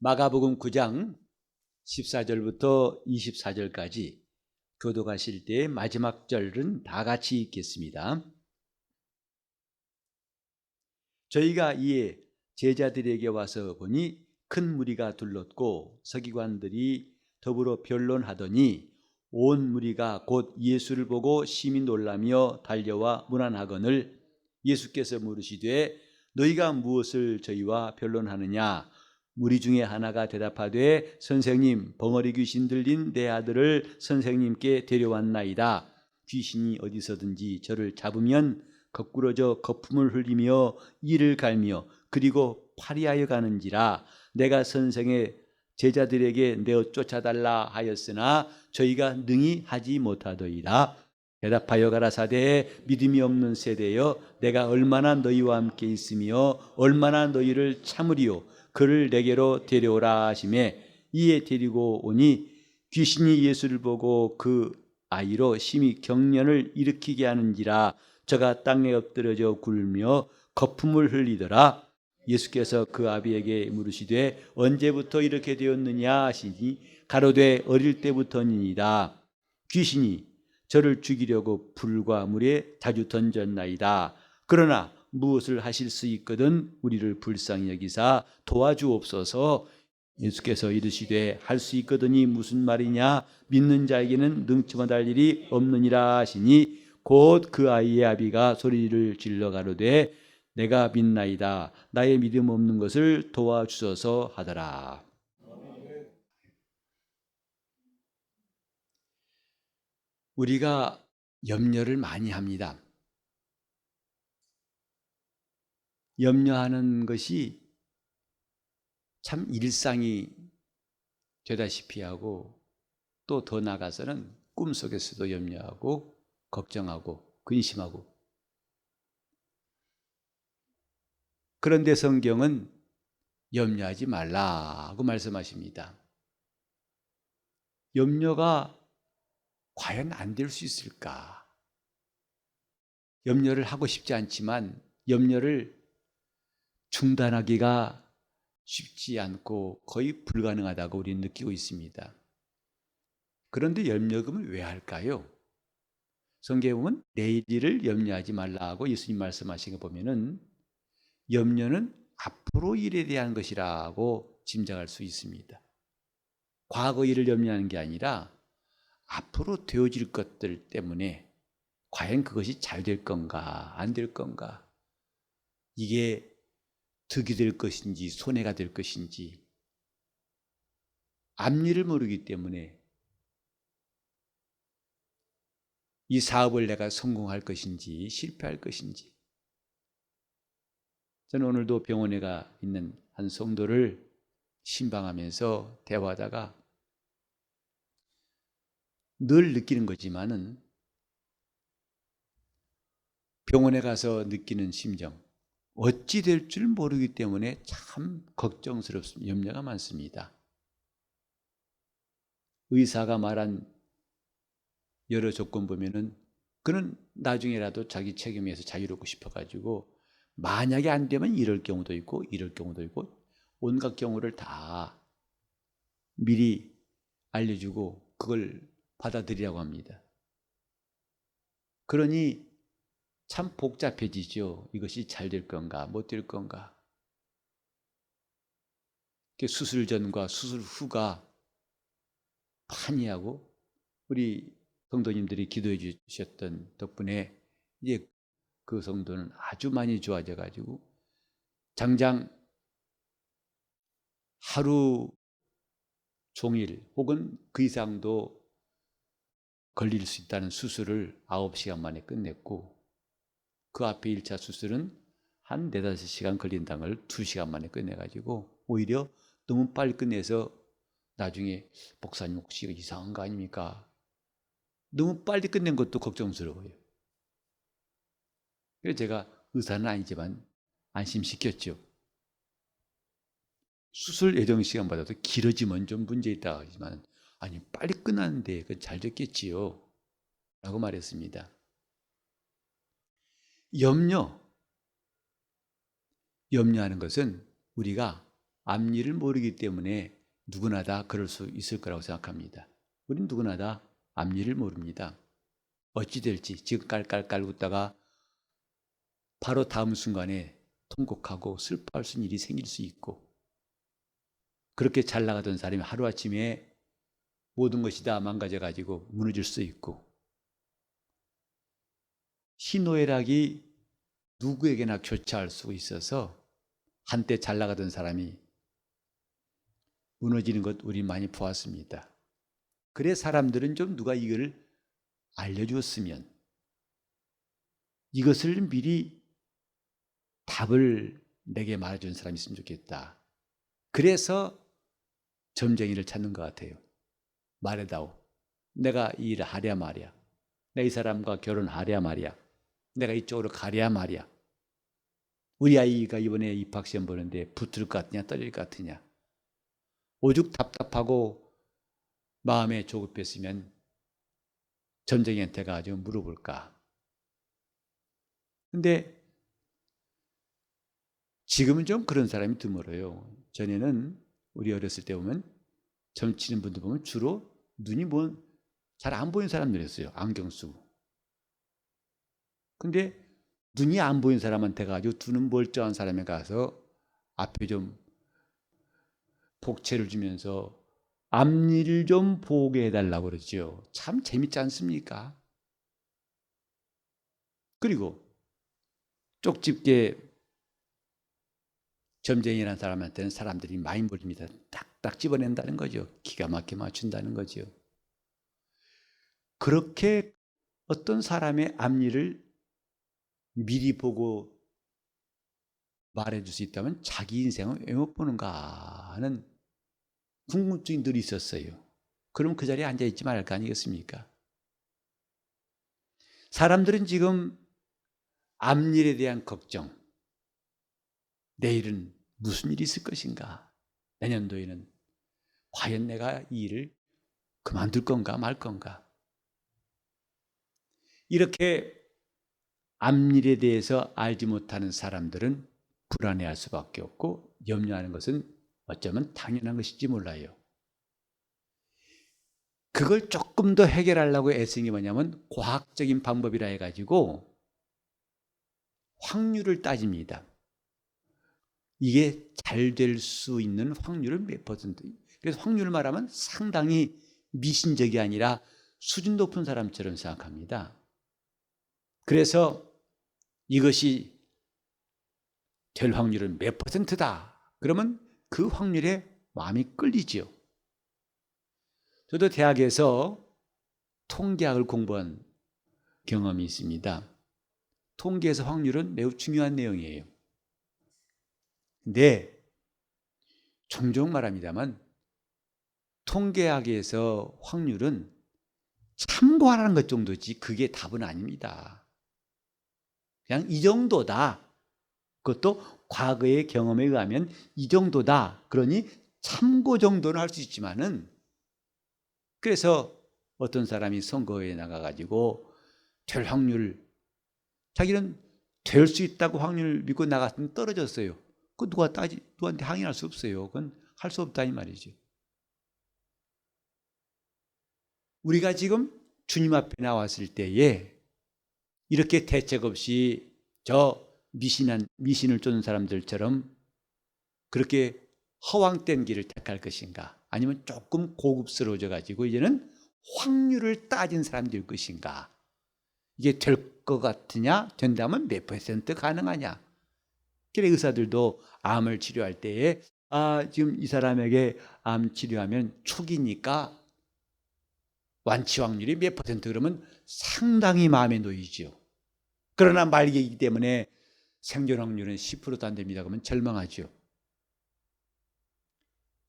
마가복음 9장 14절부터 24절까지 교도가실 때의 마지막 절은 다 같이 읽겠습니다. 저희가 이에 제자들에게 와서 보니 큰 무리가 둘렀고 서기관들이 더불어 변론하더니 온 무리가 곧 예수를 보고 심히 놀라며 달려와 문안하거늘 예수께서 물으시되 너희가 무엇을 저희와 변론하느냐? 무리 중에 하나가 대답하되 선생님, 벙어리 귀신 들린 내 아들을 선생님께 데려왔나이다. 귀신이 어디서든지 저를 잡으면 거꾸러져 거품을 흘리며 이를 갈며 그리고 파리하여 가는지라. 내가 선생의 제자들에게 내어 쫓아달라 하였으나 저희가 능히 하지 못하더이다. 대답하여 가라사대 믿음이 없는 세대여, 내가 얼마나 너희와 함께 있으며 얼마나 너희를 참으리요. 그를 내게로 데려오라 하시매 이에 데리고 오니 귀신이 예수를 보고 그 아이로 심히 경련을 일으키게 하는지라. 저가 땅에 엎드려져 굴며 거품을 흘리더라. 예수께서 그 아비에게 물으시되 언제부터 이렇게 되었느냐 하시니 가로되 어릴 때부터니이다. 귀신이 저를 죽이려고 불과 물에 자주 던졌나이다. 그러나 무엇을 하실 수 있거든 우리를 불쌍히 여기사 도와주옵소서. 예수께서 이르시되 할 수 있거든이 무슨 말이냐? 믿는 자에게는 능치만 할 일이 없느니라 하시니 곧 그 아이의 아비가 소리를 질러 가로되 내가 믿나이다. 나의 믿음 없는 것을 도와주소서 하더라. 우리가 염려를 많이 합니다. 염려하는 것이 참 일상이 되다시피 하고 또 더 나아가서는 꿈속에서도 염려하고 걱정하고 근심하고. 그런데 성경은 염려하지 말라고 말씀하십니다. 염려가 과연 안 될 수 있을까? 염려를 하고 싶지 않지만 염려를 중단하기가 쉽지 않고 거의 불가능하다고 우리는 느끼고 있습니다. 그런데 염려금을 왜 할까요? 성경에 보면 내일 일을 염려하지 말라고 예수님 말씀하신 거 보면은 염려는 앞으로 일에 대한 것이라고 짐작할 수 있습니다. 과거 일을 염려하는 게 아니라 앞으로 되어질 것들 때문에 과연 그것이 잘 될 건가 안 될 건가, 이게 득이 될 것인지 손해가 될 것인지 앞일을 모르기 때문에 이 사업을 내가 성공할 것인지 실패할 것인지. 저는 오늘도 병원에 가 있는 한 성도를 신방하면서 대화하다가 늘 느끼는 거지만은 병원에 가서 느끼는 심정, 어찌 될 줄 모르기 때문에 참 걱정스럽습니다. 염려가 많습니다. 의사가 말한 여러 조건 보면은 그는 나중에라도 자기 책임에서 자유롭고 싶어가지고 만약에 안 되면 이럴 경우도 있고 이럴 경우도 있고 온갖 경우를 다 미리 알려주고 그걸 받아들이라고 합니다. 그러니 참 복잡해지죠. 이것이 잘 될 건가 못 될 건가. 수술 전과 수술 후가 판이하고 우리 성도님들이 기도해 주셨던 덕분에 이제 그 성도는 아주 많이 좋아져 가지고 당장 하루 종일 혹은 그 이상도 걸릴 수 있다는 수술을 9시간 만에 끝냈고 그 앞에 1차 수술은 한 4-5시간 걸린다는 걸 2시간 만에 끝내가지고 오히려 너무 빨리 끝내서 나중에 목사님 혹시 이상한 거 아닙니까? 너무 빨리 끝낸 것도 걱정스러워요. 그래서 제가 의사는 아니지만 안심시켰죠. 수술 예정 시간보다도 길어지면 좀 문제 있다 하지만 아니 빨리 끝났는데 그 잘 됐겠지요 라고 말했습니다. 염려하는 것은 우리가 앞일을 모르기 때문에 누구나 다 그럴 수 있을 거라고 생각합니다. 우린 누구나 다 앞일을 모릅니다. 어찌 될지 지금 깔깔깔 웃다가 바로 다음 순간에 통곡하고 슬퍼할 수 있는 일이 생길 수 있고, 그렇게 잘 나가던 사람이 하루아침에 모든 것이 다 망가져가지고 무너질 수 있고, 희노애락이 누구에게나 교차할 수 있어서 한때 잘 나가던 사람이 무너지는 것 우리 많이 보았습니다. 그래 사람들은 좀 누가 이걸 알려주었으면, 이것을 미리 답을 내게 말해준 사람이 있으면 좋겠다. 그래서 점쟁이를 찾는 것 같아요. 말해다오. 내가 이 일을 하랴 말이야. 내가 이 사람과 결혼하랴 말이야. 내가 이쪽으로 가랴 말이야. 우리 아이가 이번에 입학시험 보는데 붙을 것 같으냐 떨릴 것 같으냐. 오죽 답답하고 마음에 조급했으면 점쟁이한테 가서 물어볼까. 근데 지금은 좀 그런 사람이 드물어요. 전에는 우리 어렸을 때 보면 점치는 분들 보면 주로 눈이 잘 안 보이는 사람들이었어요. 안경 쓰고. 근데 눈이 안 보이는 사람한테 가지고 두 눈 멀쩡한 사람에 가서 앞에 좀 복채를 주면서 앞일 좀 보게 해달라고 그러죠. 참 재밌지 않습니까? 그리고 쪽집게 점쟁이라는 사람한테는 사람들이 많이 몰립니다. 딱딱 집어낸다는 거죠. 기가 막히게 맞춘다는 거죠. 그렇게 어떤 사람의 앞일을 미리 보고 말해줄 수 있다면 자기 인생은 왜 못 보는가 하는 궁금증이 늘 있었어요. 그럼 그 자리에 앉아있지 말할 거 아니겠습니까? 사람들은 지금 앞일에 대한 걱정, 내일은 무슨 일이 있을 것인가? 내년도에는 과연 내가 이 일을 그만둘 건가 말 건가? 이렇게 앞일에 대해서 알지 못하는 사람들은 불안해할 수밖에 없고 염려하는 것은 어쩌면 당연한 것일지 몰라요. 그걸 조금 더 해결하려고 애쓰는 게 뭐냐면 과학적인 방법이라 해가지고 확률을 따집니다. 이게 잘 될 수 있는 확률은 몇 퍼센트? 그래서 확률을 말하면 상당히 미신적이 아니라 수준 높은 사람처럼 생각합니다. 그래서 이것이 될 확률은 몇 퍼센트다. 그러면 그 확률에 마음이 끌리지요. 저도 대학에서 통계학을 공부한 경험이 있습니다. 통계에서 확률은 매우 중요한 내용이에요. 근데 종종 말합니다만 통계학에서 확률은 참고하라는 것 정도지 그게 답은 아닙니다. 그냥 이 정도다. 그것도 과거의 경험에 의하면 이 정도다. 그러니 참고 정도는 할 수 있지만은, 그래서 어떤 사람이 선거에 나가가지고 될 확률, 자기는 될 수 있다고 확률 믿고 나갔으면 떨어졌어요. 그 누구한테 항의할 수 없어요. 그건 할 수 없다 이 말이죠. 우리가 지금 주님 앞에 나왔을 때에 이렇게 대책 없이 저 미신을 쫓는 사람들처럼 그렇게 허황된 길을 택할 것인가, 아니면 조금 고급스러워져 가지고 이제는 확률을 따진 사람들일 것인가, 이게 될 것 같으냐, 된다면 몇 퍼센트 가능하냐. 그래 의사들도 암을 치료할 때에 지금 이 사람에게 암 치료하면 초기니까 완치 확률이 몇 퍼센트 그러면 상당히 마음에 놓이죠. 그러나 말기이기 때문에 생존 확률은 10%도 안 됩니다. 그러면 절망하죠.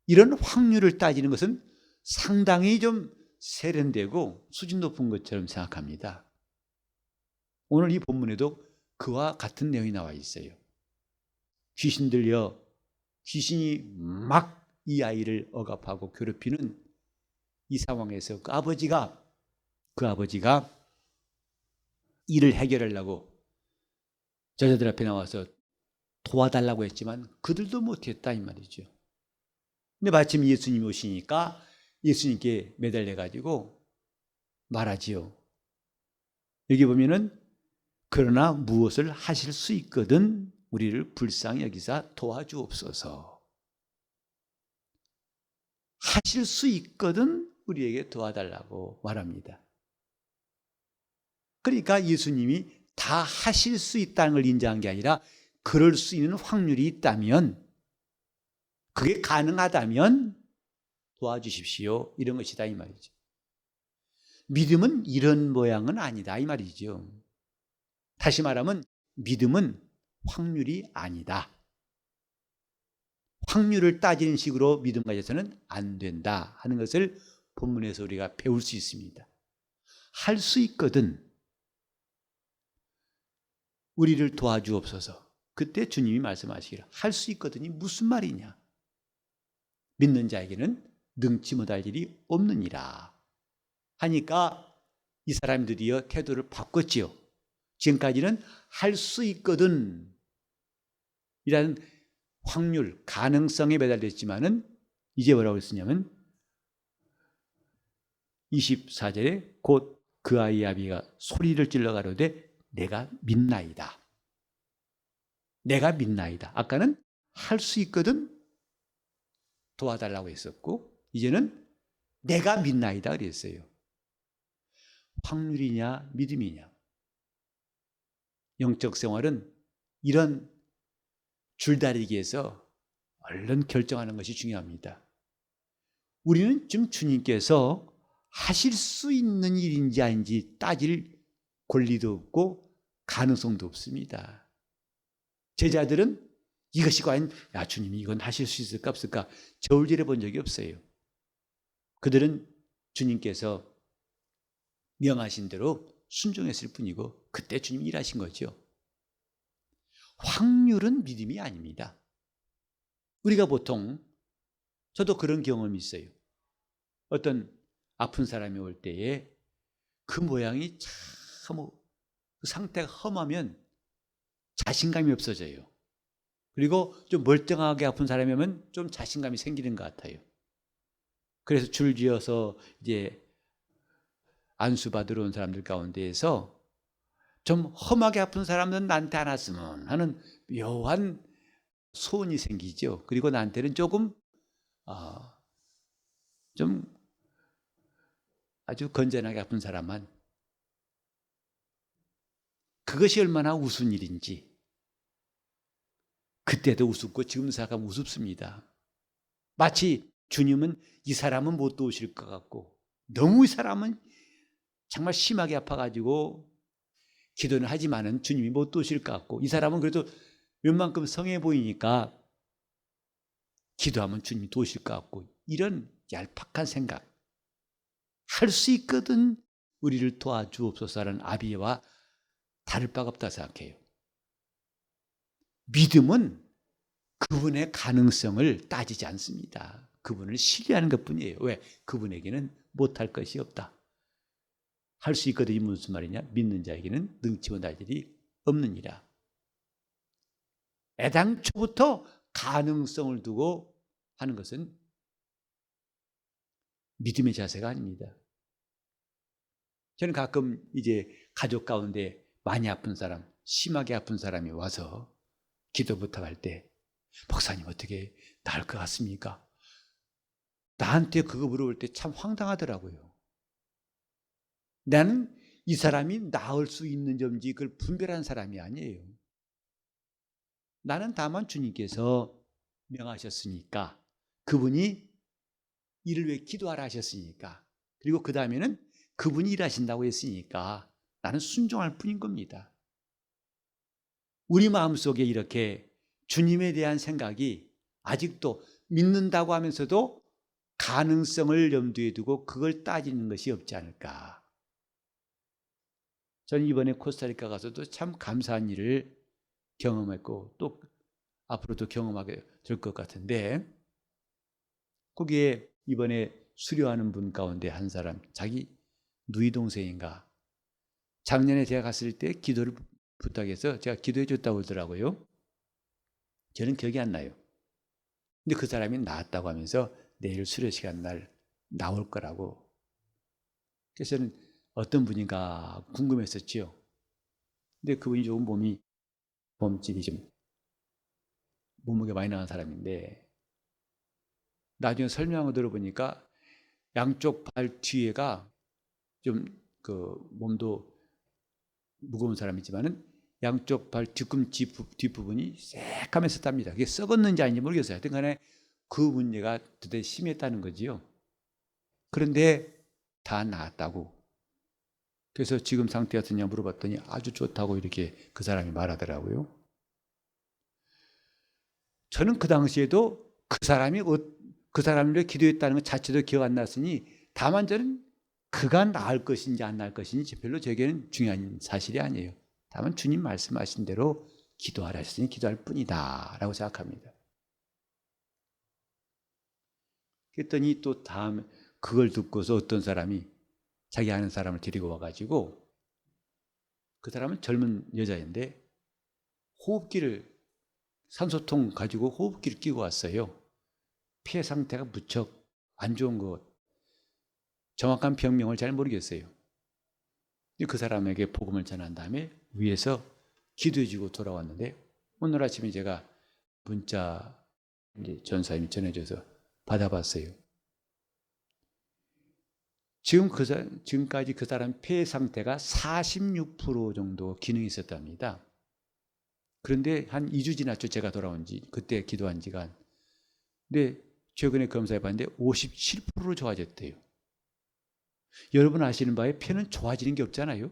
이런 확률을 따지는 것은 상당히 좀 세련되고 수준 높은 것처럼 생각합니다. 오늘 이 본문에도 그와 같은 내용이 나와 있어요. 귀신이 막 이 아이를 억압하고 괴롭히는 이 상황에서 그 아버지가 이를 해결하려고 저자들 앞에 나와서 도와달라고 했지만 그들도 못했다 이 말이죠. 근데 마침 예수님이 오시니까 예수님께 매달려 가지고 말하지요. 여기 보면은 그러나 무엇을 하실 수 있거든 우리를 불쌍히 여기사 도와주옵소서. 하실 수 있거든 우리에게 도와달라고 말합니다. 그러니까 예수님이 다 하실 수 있다는 걸 인정한 게 아니라 그럴 수 있는 확률이 있다면, 그게 가능하다면 도와주십시오, 이런 것이다 이 말이죠. 믿음은 이런 모양은 아니다 이 말이죠. 다시 말하면 믿음은 확률이 아니다. 확률을 따지는 식으로 믿음 가져서는 안 된다 하는 것을 본문에서 우리가 배울 수 있습니다. 할 수 있거든 우리를 도와주옵소서. 그때 주님이 말씀하시기를 할 수 있거든이 무슨 말이냐. 믿는 자에게는 능치 못할 일이 없느니라 하니까 이 사람들이여 태도를 바꿨지요. 지금까지는 할 수 있거든 이라는 확률, 가능성에 매달렸지만은 이제 뭐라고 했으냐면 24절에 곧 그 아이의 아비가 소리를 질러 가로되 내가 믿나이다. 내가 믿나이다. 아까는 할 수 있거든 도와달라고 했었고 이제는 내가 믿나이다 그랬어요. 확률이냐 믿음이냐. 영적 생활은 이런 줄다리기에서 얼른 결정하는 것이 중요합니다. 우리는 지금 주님께서 하실 수 있는 일인지 아닌지 따질 권리도 없고 가능성도 없습니다. 제자들은 이것이 과연 야 주님이 이건 하실 수 있을까 없을까 저울질해 본 적이 없어요. 그들은 주님께서 명하신 대로 순종했을 뿐이고 그때 주님이 일하신 거죠. 확률은 믿음이 아닙니다. 우리가 보통 저도 그런 경험이 있어요. 어떤 아픈 사람이 올 때에 그 모양이 참 상태가 험하면 자신감이 없어져요. 그리고 좀 멀쩡하게 아픈 사람이면 좀 자신감이 생기는 것 같아요. 그래서 줄지어서 이제 안수 받으러 온 사람들 가운데에서 좀 험하게 아픈 사람은 나한테 안 왔으면 하는 묘한 소원이 생기죠. 그리고 나한테는 조금 좀 아주 건전하게 아픈 사람만, 그것이 얼마나 우스운 일인지 그때도 우습고 지금 생각하면 우습습니다. 마치 주님은 이 사람은 못 도우실 것 같고 너무 이 사람은 정말 심하게 아파가지고 기도는 하지만은 주님이 못 도우실 것 같고 이 사람은 그래도 웬만큼 성해 보이니까 기도하면 주님이 도우실 것 같고 이런 얄팍한 생각, 할 수 있거든 우리를 도와주옵소서라는 아비와 다를 바가 없다 생각해요. 믿음은 그분의 가능성을 따지지 않습니다. 그분을 신뢰하는 것뿐이에요. 왜? 그분에게는 못할 것이 없다. 할 수 있거든이 무슨 말이냐? 믿는 자에게는 능치 못할 일이 없느니라. 애당초부터 가능성을 두고 하는 것은 믿음의 자세가 아닙니다. 저는 가끔 이제 가족 가운데 많이 아픈 사람, 심하게 아픈 사람이 와서 기도 부탁할 때 목사님 어떻게 나을 것 같습니까? 나한테 그거 물어볼 때 참 황당하더라고요. 나는 이 사람이 나을 수 있는 점인지 그걸 분별한 사람이 아니에요. 나는 다만 주님께서 명하셨으니까, 그분이 이를 위해 기도하라 하셨으니까, 그리고 그 다음에는 그분이 일하신다고 했으니까 나는 순종할 뿐인 겁니다. 우리 마음속에 이렇게 주님에 대한 생각이 아직도 믿는다고 하면서도 가능성을 염두에 두고 그걸 따지는 것이 없지 않을까. 저는 이번에 코스타리카 가서도 참 감사한 일을 경험했고 또 앞으로도 경험하게 될 것 같은데, 거기에 이번에 수료하는 분 가운데 한 사람, 자기 누이 동생인가, 작년에 제가 갔을 때 기도를 부탁해서 제가 기도해 줬다고 그러더라고요. 저는 기억이 안 나요. 근데 그 사람이 나았다고 하면서 내일 수료 시간 날 나올 거라고. 그래서 저는 어떤 분인가 궁금했었지요. 근데 그분이 조금 몸집이 좀 몸무게 많이 나간 사람인데, 나중에 설명을 들어보니까 양쪽 발 뒤에가 좀 그 몸도 무거운 사람이지만은 양쪽 발 뒤꿈치 뒷부분이 새까맸었답니다. 그게 썩었는지 아닌지 모르겠어요. 하여튼 간에 그 문제가 되게 심했다는 거지요. 그런데 다 나았다고. 그래서 지금 상태 어떠냐 물어봤더니 아주 좋다고 이렇게 그 사람이 말하더라고요. 저는 그 당시에도 그 사람을 위해 기도했다는 것 자체도 기억 안 났으니, 다만 저는 그가 나을 것인지 안 나을 것인지 별로 제게는 중요한 사실이 아니에요. 다만 주님 말씀하신 대로 기도하라 했으니 기도할 뿐이다 라고 생각합니다. 그랬더니 또 다음에 그걸 듣고서 어떤 사람이 자기 아는 사람을 데리고 와가지고, 그 사람은 젊은 여자인데 산소통 가지고 호흡기를 끼고 왔어요. 폐 상태가 무척 안 좋은 것, 정확한 병명을 잘 모르겠어요. 그 사람에게 복음을 전한 다음에 위에서 기도해주고 돌아왔는데, 오늘 아침에 제가 문자 전사님이 전해줘서 받아봤어요. 지금까지 그 사람 폐 상태가 46% 정도 기능이 있었답니다. 그런데 한 2주 지났죠. 제가 돌아온 지, 그때 기도한 지가. 근데 최근에 검사해 봤는데 57%로 좋아졌대요. 여러분 아시는 바에 폐는 좋아지는 게 없잖아요.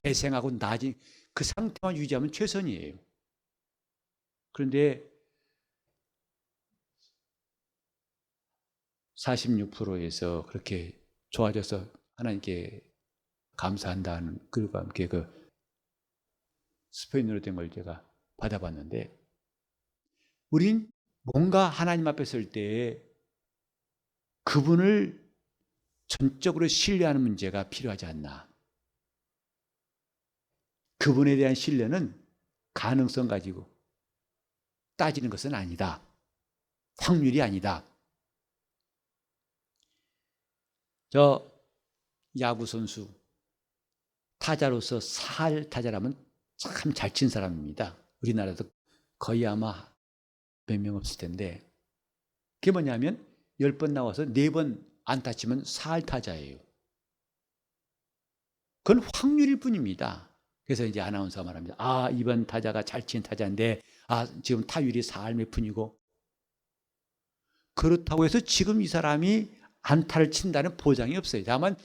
재생하고 나아진 그 상태만 유지하면 최선이에요. 그런데 46%에서 그렇게 좋아져서 하나님께 감사한다는 글과 함께 그 스페인어로 된 걸 제가 받아봤는데, 우린 뭔가 하나님 앞에 설 때 그분을 전적으로 신뢰하는 문제가 필요하지 않나. 그분에 대한 신뢰는 가능성 가지고 따지는 것은 아니다. 확률이 아니다. 저 야구 선수, 타자로서 살 타자라면 참 잘 친 사람입니다. 우리나라도 거의 아마 몇 명 없을 텐데, 그게 뭐냐면 10번 나와서 4번 안타 치면 살 타자예요. 그건 확률일 뿐입니다. 그래서 이제 아나운서가 말합니다. 아, 이번 타자가 잘 친 타자인데, 아, 지금 타율이 4할 몇 푼이고. 그렇다고 해서 지금 이 사람이 안타를 친다는 보장이 없어요. 다만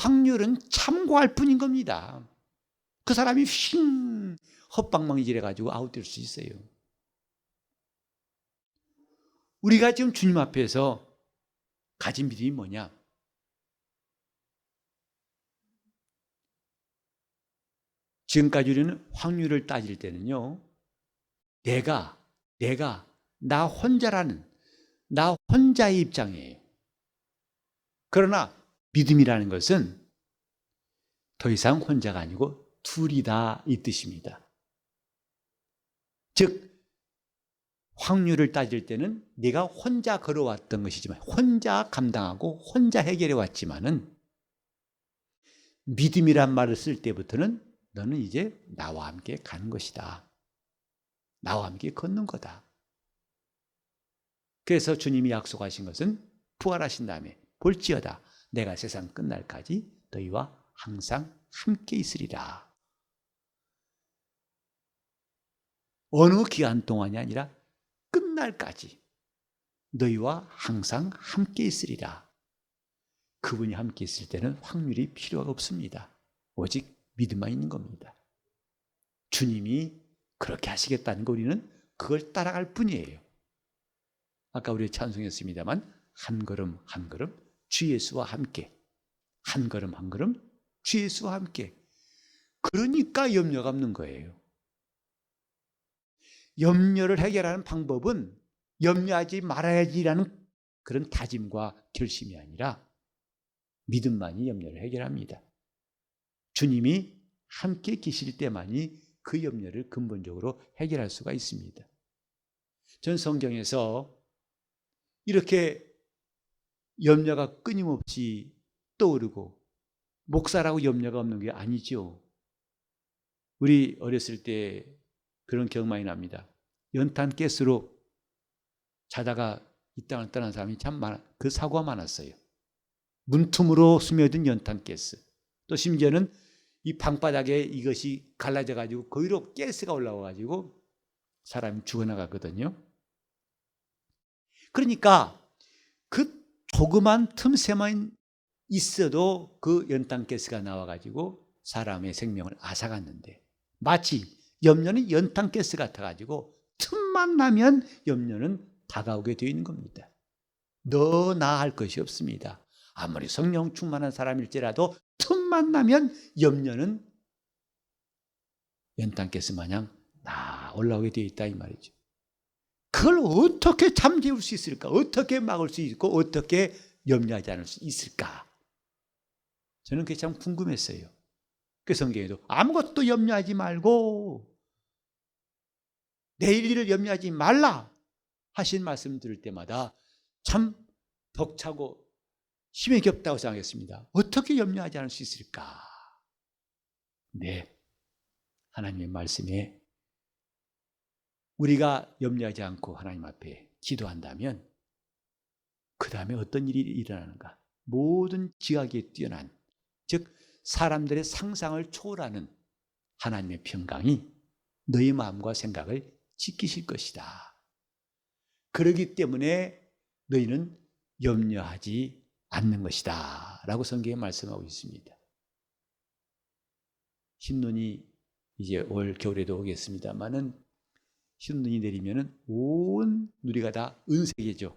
확률은 참고할 뿐인 겁니다. 그 사람이 헛방망이질해가지고 아웃될 수 있어요. 우리가 지금 주님 앞에서 가진 믿음이 뭐냐? 지금까지 우리는 확률을 따질 때는요, 나 혼자라는, 나 혼자의 입장이에요. 그러나 믿음이라는 것은 더 이상 혼자가 아니고 둘이다 이 뜻입니다. 즉 확률을 따질 때는 네가 혼자 걸어왔던 것이지만, 혼자 감당하고 혼자 해결해 왔지만은, 믿음이란 말을 쓸 때부터는 너는 이제 나와 함께 가는 것이다. 나와 함께 걷는 거다. 그래서 주님이 약속하신 것은 부활하신 다음에 볼지어다 내가 세상 끝날까지 너희와 항상 함께 있으리라. 어느 기간 동안이 아니라 끝날까지 너희와 항상 함께 있으리라. 그분이 함께 있을 때는 확률이 필요가 없습니다. 오직 믿음만 있는 겁니다. 주님이 그렇게 하시겠다는 거, 우리는 그걸 따라갈 뿐이에요. 아까 우리 찬송했습니다만, 한 걸음 한 걸음 주 예수와 함께, 한 걸음 한 걸음 주 예수와 함께. 그러니까 염려가 없는 거예요. 염려를 해결하는 방법은 염려하지 말아야지라는 그런 다짐과 결심이 아니라 믿음만이 염려를 해결합니다. 주님이 함께 계실 때만이 그 염려를 근본적으로 해결할 수가 있습니다. 전 성경에서 이렇게 염려가 끊임없이 떠오르고 목사라고 염려가 없는 게 아니죠. 우리 어렸을 때 그런 기억 많이 납니다. 연탄가스로 자다가 이 땅을 떠난 사람이 참 많아. 그 사고가 많았어요. 문틈으로 스며든 연탄가스. 또 심지어는 이 방바닥에 이것이 갈라져 가지고 거기로 가스가 올라와 가지고 사람이 죽어나가거든요. 그러니까 그 조그만 틈새만 있어도 그 연탄가스가 나와 가지고 사람의 생명을 앗아갔는데, 마치 염려는 연탄가스 같아 가지고 틈만 나면 염려는 다가오게 되어 있는 겁니다. 너 나 할 것이 없습니다. 아무리 성령 충만한 사람일지라도 틈만 나면 염려는 연탄가스 마냥 나 올라오게 되어 있다 이 말이죠. 그걸 어떻게 잠재울 수 있을까? 어떻게 막을 수 있고 어떻게 염려하지 않을 수 있을까? 저는 그게 참 궁금했어요. 그 성경에도 아무것도 염려하지 말고 내일 일을 염려하지 말라 하신 말씀 들을 때마다 참 벅차고 힘이 겹다고 생각했습니다. 어떻게 염려하지 않을 수 있을까? 네, 하나님의 말씀에 우리가 염려하지 않고 하나님 앞에 기도한다면 그 다음에 어떤 일이 일어나는가? 모든 지각에 뛰어난, 즉 사람들의 상상을 초월하는 하나님의 평강이 너희 마음과 생각을 지키실 것이다. 그러기 때문에 너희는 염려하지 않는 것이다 라고 성경에 말씀하고 있습니다. 흰눈이 이제 올 겨울에도 오겠습니다만은 흰눈이 내리면은 온 누리가 다 은색이죠.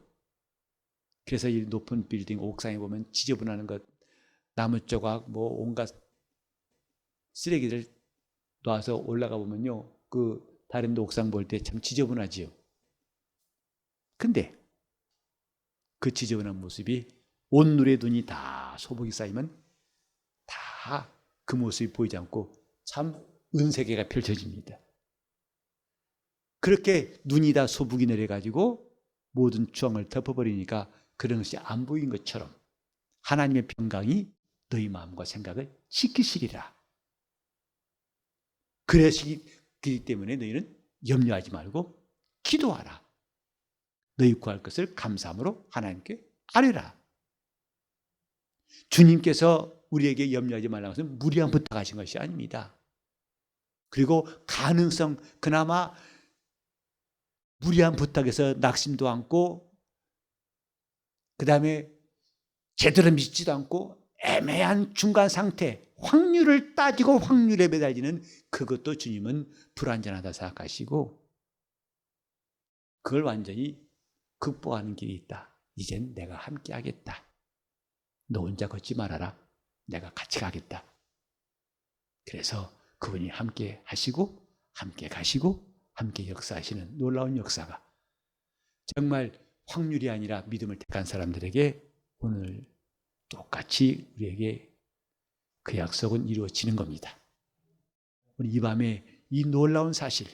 그래서 이 높은 빌딩 옥상에 보면 지저분한 것, 나무 조각, 뭐 온갖 쓰레기들 놔서 올라가 보면요, 그 다른 데 옥상 볼 때 참 지저분하지요. 근데 그 지저분한 모습이 온누리의 눈이 다 소복이 쌓이면 다 그 모습이 보이지 않고 참 은세계가 펼쳐집니다. 그렇게 눈이 다 소복이 내려가지고 모든 추앙을 덮어버리니까 그런 것이 안 보인 것처럼 하나님의 평강이 너희 마음과 생각을 지키시리라. 그러시기 때문에 너희는 염려하지 말고 기도하라. 너희 구할 것을 감사함으로 하나님께 아뢰라. 주님께서 우리에게 염려하지 말라는 것은 무리한 부탁하신 것이 아닙니다. 그리고 가능성, 그나마 무리한 부탁에서 낙심도 않고 그 다음에 제대로 믿지도 않고 애매한 중간 상태, 확률을 따지고 확률에 매달리는 그것도 주님은 불완전하다 생각하시고 그걸 완전히 극복하는 길이 있다. 이젠 내가 함께 하겠다. 너 혼자 걷지 말아라. 내가 같이 가겠다. 그래서 그분이 함께 하시고 함께 가시고 함께 역사하시는 놀라운 역사가 정말 확률이 아니라 믿음을 택한 사람들에게 오늘 똑같이 우리에게 그 약속은 이루어지는 겁니다. 우리 이 밤에 이 놀라운 사실,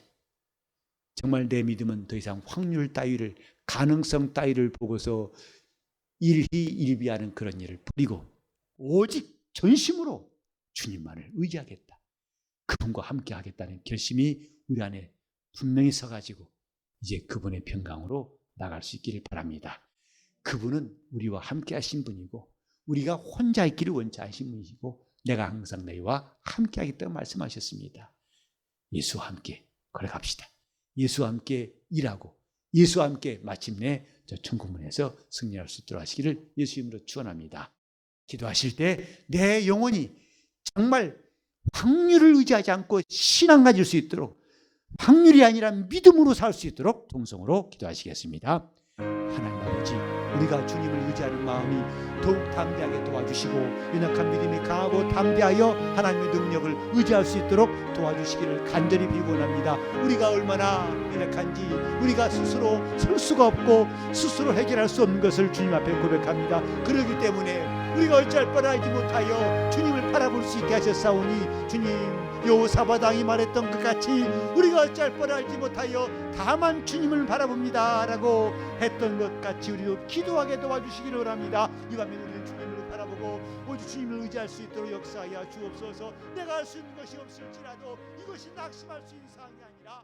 정말 내 믿음은 더 이상 확률 따위를, 가능성 따위를 보고서 일희일비하는 그런 일을 버리고 오직 전심으로 주님만을 의지하겠다. 그분과 함께 하겠다는 결심이 우리 안에 분명히 서가지고 이제 그분의 평강으로 나갈 수 있기를 바랍니다. 그분은 우리와 함께 하신 분이고 우리가 혼자 있기를 원치 않으신 분이시고 내가 항상 너희와 함께 하겠다고 말씀하셨습니다. 예수와 함께 걸어갑시다. 예수와 함께 일하고 예수와 함께 마침내 저 천국문에서 승리할 수 있도록 하시기를 예수 이름으로 축원합니다. 기도하실 때 내 영혼이 정말 확률을 의지하지 않고 신앙 가질 수 있도록, 확률이 아니라 믿음으로 살 수 있도록 동성으로 기도하시겠습니다. 하나님 아버지, 우리가 주님을 의지하는 마음이 더욱 담대하게 도와주시고 연약한 믿음이 강하고 담대하여 하나님의 능력을 의지할 수 있도록 도와주시기를 간절히 비원합니다. 우리가 얼마나 연약한지, 우리가 스스로 설 수가 없고 스스로 해결할 수 없는 것을 주님 앞에 고백합니다. 그렇기 때문에 우리가 어찌할 뻔하지 못하여 주님을 바라볼 수 있게 하셨사오니 주님, 여호사밧 왕이 말했던 것 같이 우리가 어찌할 바를 알지 못하여 다만 주님을 바라봅니다 라고 했던 것 같이 우리도 기도하게 도와주시기를 원합니다. 이 밤에 우리는 주님을 바라보고 오직 주님을 의지할 수 있도록 역사하여 주옵소서. 내가 할 수 있는 것이 없을지라도 이것이 낙심할 수 있는 사항이 아니라